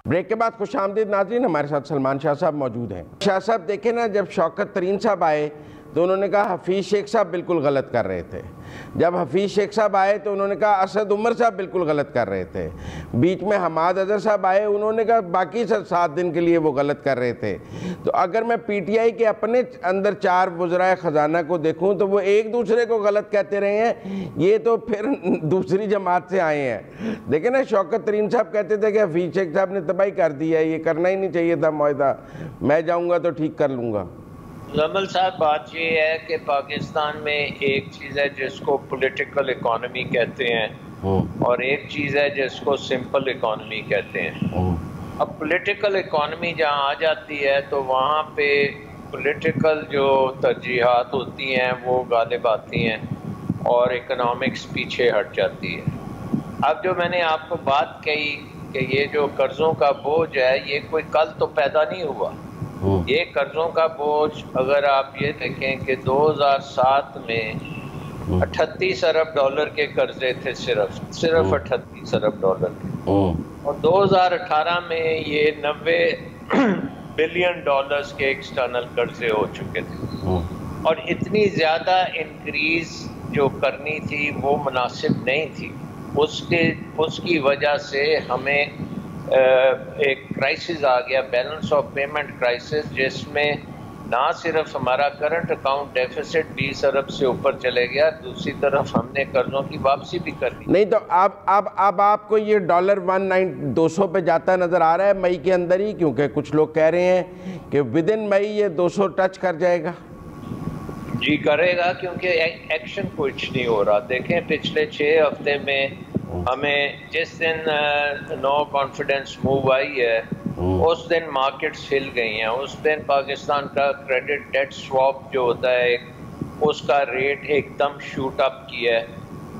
Break کے بعد خوش آمدید ناظرین، ہمارے ساتھ سلمان شاہ صاحب موجود ہیں۔ شاہ صاحب دیکھیں نا، جب شوکت ترین صاحب آئے تو انہوں نے کہا حفیظ شیخ صاحب بالکل غلط کر رہے تھے، جب حفیظ شیخ صاحب آئے تو انہوں نے کہا اسد عمر صاحب بالکل غلط کر رہے تھے، بیچ میں حماد اظہر صاحب آئے، انہوں نے کہا باقی 7 دن کے لیے وہ غلط کر رہے تھے۔ تو اگر میں پی ٹی آئی کے اپنے اندر 4 وزرائے خزانہ کو دیکھوں تو وہ ایک دوسرے کو غلط کہتے رہے ہیں، یہ تو پھر دوسری جماعت سے آئے ہیں۔ دیکھیں نا، شوکت ترین صاحب کہتے تھے کہ حفیظ شیخ صاحب نے تباہی کر دی ہے، یہ کرنا ہی نہیں چاہیے تھا معاہدہ، میں جاؤں گا تو ٹھیک کر لوں گا۔ زمل صاحب، بات یہ ہے کہ پاکستان میں ایک چیز ہے جس کو پولیٹیکل اکانومی کہتے ہیں اور ایک چیز ہے جس کو سمپل اکانومی کہتے ہیں۔ اب پولیٹیکل اکانومی جہاں آ جاتی ہے تو وہاں پہ پولیٹیکل جو ترجیحات ہوتی ہیں وہ غالب آتی ہیں اور اکنامکس پیچھے ہٹ جاتی ہے۔ اب جو میں نے آپ کو بات کہی کہ یہ جو قرضوں کا بوجھ ہے یہ کوئی کل تو پیدا نہیں ہوا، یہ قرضوں کا بوجھ اگر آپ یہ دیکھیں کہ 2007 میں 38 ارب ڈالر کے قرضے تھے، صرف 38 ارب ڈالر کے، اور 2018 میں یہ 90 بلین ڈالرز کے ایکسٹرنل قرضے ہو چکے تھے، اور اتنی زیادہ انکریز جو کرنی تھی وہ مناسب نہیں تھی۔ اس کی وجہ سے ہمیں ایک کرائسس آ گیا، بیلنس آف پیمنٹ کرائسس، جس میں نہ صرف ہمارا کرنٹ اکاؤنٹ ڈیفیسٹ 20 ارب سے اوپر چلے گیا، دوسری طرف ہم نے قرضوں کی واپسی بھی کرنی نہیں تو اب آپ کو یہ ڈالر 200 پہ جاتا نظر آ رہا ہے مئی کے اندر ہی، کیونکہ کچھ لوگ کہہ رہے ہیں کہ ودن مئی یہ 200 ٹچ کر جائے گا۔ جی کرے گا، کیونکہ ایکشن کچھ نہیں ہو رہا۔ دیکھیں پچھلے 6 ہفتے میں ہمیں جس دن نو کانفیڈنس موو آئی ہے اس دن مارکیٹس ہل گئی ہیں، اس دن پاکستان کا کریڈٹ ڈیٹ سواپ جو ہوتا ہے اس کا ریٹ ایک دم شوٹ اپ کیا ہے،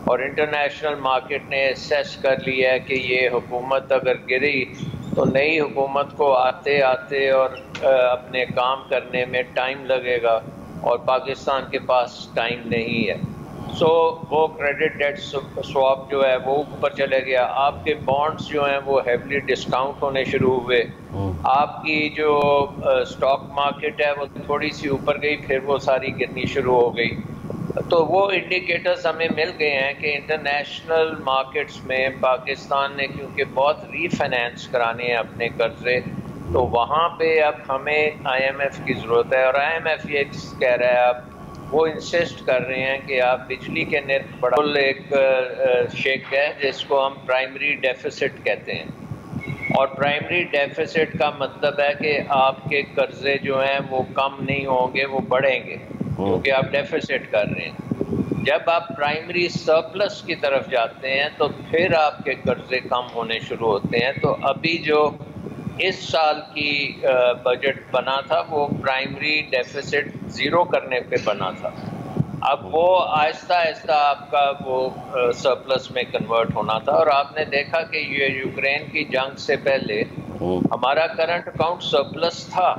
اور انٹرنیشنل مارکیٹ نے اسیس کر لیا ہے کہ یہ حکومت اگر گری تو نئی حکومت کو آتے آتے اور اپنے کام کرنے میں ٹائم لگے گا، اور پاکستان کے پاس ٹائم نہیں ہے۔ سو وہ کریڈٹ ڈیٹ سواپ جو ہے وہ اوپر چلے گیا، آپ کے بانڈز جو ہیں وہ ہیولی ڈسکاؤنٹ ہونے شروع ہوئے، آپ کی جو سٹاک مارکیٹ ہے وہ تھوڑی سی اوپر گئی، پھر وہ ساری گرنی شروع ہو گئی۔ تو وہ انڈیکیٹرز ہمیں مل گئے ہیں کہ انٹرنیشنل مارکیٹس میں پاکستان نے کیونکہ بہت ری فائنینس کرانے ہیں اپنے قرضے، تو وہاں پہ اب ہمیں آئی ایم ایف کی ضرورت ہے، اور آئی ایم ایف یہ کہہ رہا ہے، اب وہ انسسٹ کر رہے ہیں کہ آپ بجلی کے نرخ بڑھا۔ ایک شیک ہے جس کو ہم پرائمری ڈیفیسٹ کہتے ہیں، اور پرائمری ڈیفیسٹ کا مطلب ہے کہ آپ کے قرضے جو ہیں وہ کم نہیں ہوں گے، وہ بڑھیں گے، کیونکہ آپ ڈیفیسٹ کر رہے ہیں۔ جب آپ پرائمری سرپلس کی طرف جاتے ہیں تو پھر آپ کے قرضے کم ہونے شروع ہوتے ہیں۔ تو ابھی جو اس سال کی بجٹ بنا تھا وہ پرائمری ڈیفیسٹ 0 کرنے پہ بنا تھا، اب وہ آہستہ آہستہ آپ کا وہ سرپلس میں کنورٹ ہونا تھا، اور آپ نے دیکھا کہ یہ یوکرین کی جنگ سے پہلے ہمارا کرنٹ اکاؤنٹ سرپلس تھا،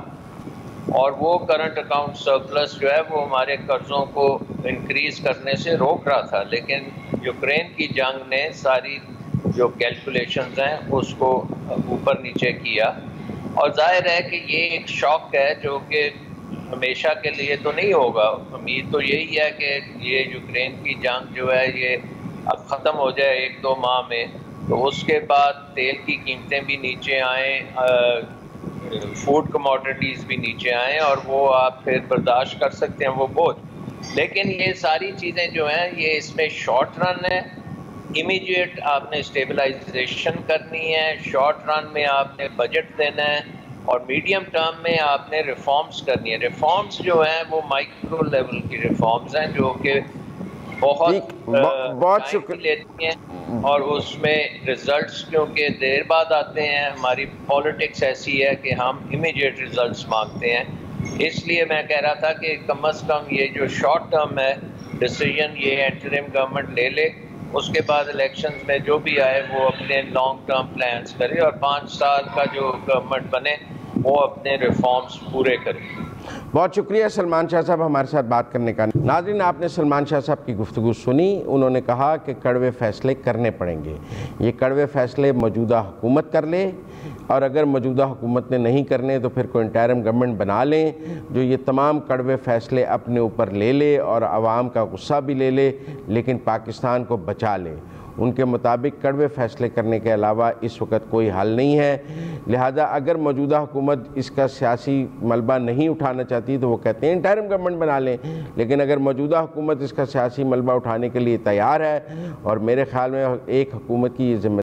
اور وہ کرنٹ اکاؤنٹ سرپلس جو ہے وہ ہمارے قرضوں کو انکریز کرنے سے روک رہا تھا، لیکن یوکرین کی جنگ نے ساری جو کیلکولیشنز ہیں اس کو اوپر نیچے کیا، اور ظاہر ہے کہ یہ ایک شاک ہے جو کہ ہمیشہ کے لیے تو نہیں ہوگا۔ امید تو یہی ہے کہ یہ یوکرین کی جنگ جو ہے یہ اب ختم ہو جائے 1-2 ماہ میں، تو اس کے بعد تیل کی قیمتیں بھی نیچے آئیں، فوڈ کموڈٹیز بھی نیچے آئیں، اور وہ آپ پھر برداشت کر سکتے ہیں وہ بوجھ۔ لیکن یہ ساری چیزیں جو ہیں یہ اس میں شارٹ رن ہے، امیڈیٹ آپ نے اسٹیبلائزیشن کرنی ہے، شارٹ رن میں آپ نے بجٹ دینا ہے، اور میڈیم ٹرم میں آپ نے ریفارمز کرنی ہے۔ ریفارمز جو ہیں وہ مائکرو لیول کی ریفارمز ہیں جو کہ بہت ٹائم لیتی ہیں، اور اس میں ریزلٹس کیونکہ دیر بعد آتے ہیں، ہماری پالیٹکس ایسی ہے کہ ہم امیڈیٹ ریزلٹس مانگتے ہیں۔ اس لیے میں کہہ رہا تھا کہ کم از کم یہ جو شارٹ ٹرم ہے ڈیسیژن یہ انٹرم گورنمنٹ لے لے، اس کے بعد الیکشنز میں جو بھی آئے وہ اپنے لانگ ٹرم پلانز کرے، اور 5 سال کا جو گورنمنٹ بنے وہ اپنے ریفارمز پورے کریں۔ بہت شکریہ سلمان شاہ صاحب ہمارے ساتھ بات کرنے کا۔ ناظرین، آپ نے سلمان شاہ صاحب کی گفتگو سنی، انہوں نے کہا کہ کڑوے فیصلے کرنے پڑیں گے، یہ کڑوے فیصلے موجودہ حکومت کر لے، اور اگر موجودہ حکومت نے نہیں کرنے تو پھر کوئی انٹرم گورنمنٹ بنا لیں جو یہ تمام کڑوے فیصلے اپنے اوپر لے لے اور عوام کا غصہ بھی لے لے لیکن پاکستان کو بچا لے۔ ان کے مطابق کڑوے فیصلے کرنے کے علاوہ اس وقت کوئی حل نہیں ہے، لہذا اگر موجودہ حکومت اس کا سیاسی ملبہ نہیں اٹھانا چاہتی تو وہ کہتے ہیں انٹرم گورنمنٹ بنا لیں، لیکن اگر موجودہ حکومت اس کا سیاسی ملبہ اٹھانے کے لیے تیار ہے، اور میرے خیال میں ایک حکومت کی یہ ذمہ